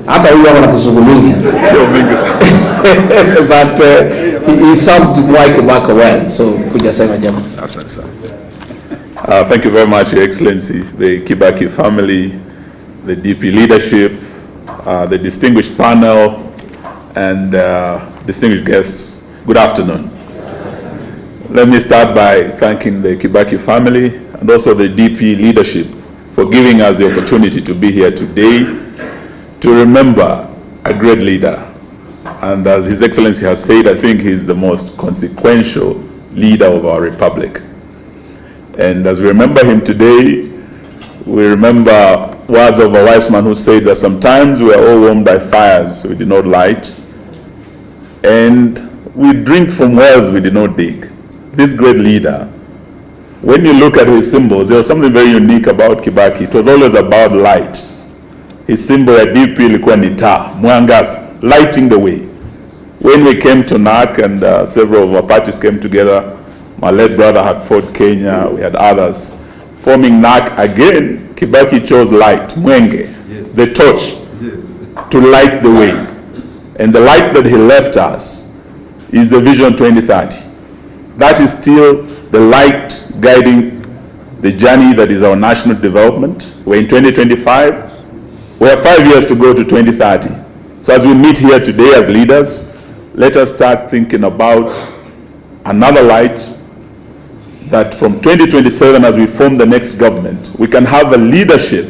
Hata huyu hapa na kizungu mingi. But he served Mwai Kibaki well, so kujasema jambo. Asante sana. Thank you very much, Your Excellency, the Kibaki family, the DP leadership, the distinguished panel, and distinguished guests. Good afternoon. Let me start by thanking the Kibaki family and also the DP leadership for giving us the opportunity to be here today to remember a great leader. And as His Excellency has said, I think he's the most consequential leader of our republic. And as we remember him today, we remember words of a wise man who said that sometimes we are all warmed by fires we did not light, and we drink from wells we did not dig. This great leader, when you look at his symbol, there was something very unique about Kibaki. It was always about light. His symbol at DP ilikuwa ni taa, mwangaza, lighting the way. When we came to NARC and several of our parties came together, my late brother had fought Kenya, we had others. Forming NARC again, Kibaki chose light, mwenge, yes, the torch, yes, to light the way. And the light that he left us is the Vision 2030. That is still the light guiding the journey that is our national development. We're in 2025. We have 5 years to go to 2030. So as we meet here today as leaders, let us start thinking about another light, that from 2027, as we form the next government, we can have a leadership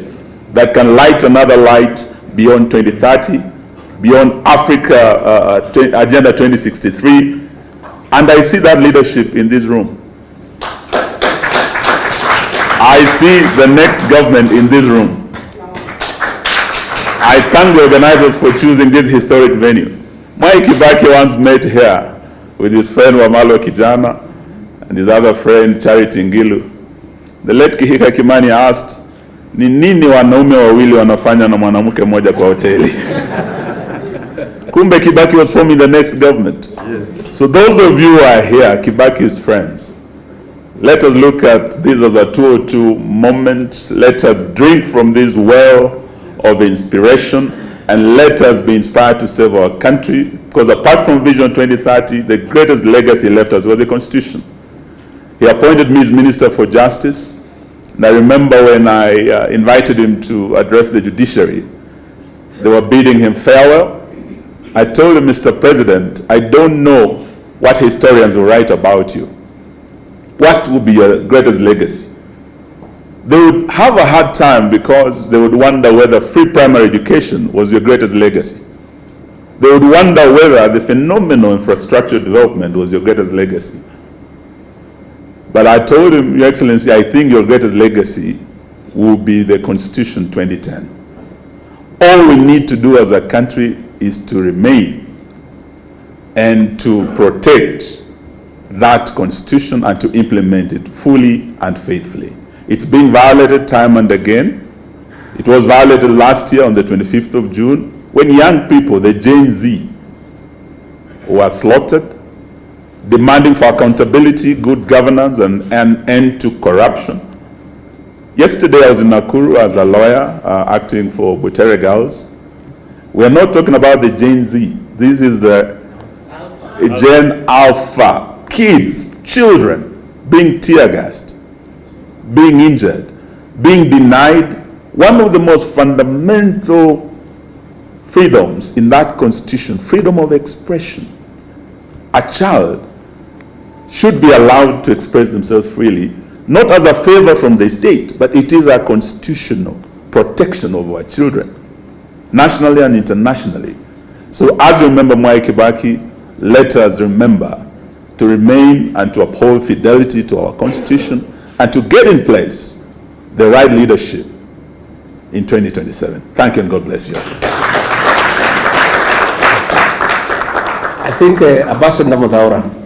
that can light another light beyond 2030, beyond Africa Agenda 2063. And I see that leadership in this room. I see the next government in this room. I thank the organizers for choosing this historic venue. Mwai Kibaki once met here with his friend Wamalwa Kijana and his other friend Charity Ngilu. The late Kihika Kimani asked, ni nini wanaume wawili wanafanya na mwanamke mmoja kwa hoteli? Kumbe Kibaki was forming the next government. Yes. So those of you who are here, Kibaki's friends, let us look at this as a 202 moment. Let us drink from this well of inspiration, and let us be inspired to save our country, because apart from Vision 2030, the greatest legacy left us was the Constitution. He appointed me as Minister for Justice, and I remember when I invited him to address the judiciary, they were bidding him farewell. I told him, Mr. President, I don't know what historians will write about you. What would be your greatest legacy? They would have a hard time because they would wonder whether free primary education was your greatest legacy. They would wonder whether the phenomenal infrastructure development was your greatest legacy. But I told him, Your Excellency, I think your greatest legacy will be the Constitution 2010. All we need to do as a country is to remain and to protect that Constitution and to implement it fully and faithfully. It's being violated time and again. It was violated last year on the 25th of June when young people, the Gen Z, were slaughtered, demanding for accountability, good governance, and an end to corruption. Yesterday I was in Nakuru as a lawyer acting for Teargassed. We are not talking about the Gen Z. This is the Gen Alpha. Kids, children being tear-gassed, being injured, being denied one of the most fundamental freedoms in that Constitution, freedom of expression. A child should be allowed to express themselves freely, not as a favor from the state, but it is a constitutional protection of our children, nationally and internationally. So as we remember Mwai Kibaki, let us remember to remain and to uphold fidelity to our Constitution and to get in place the right leadership in 2027. Thank you and God bless you. I think Ambassador Mutahi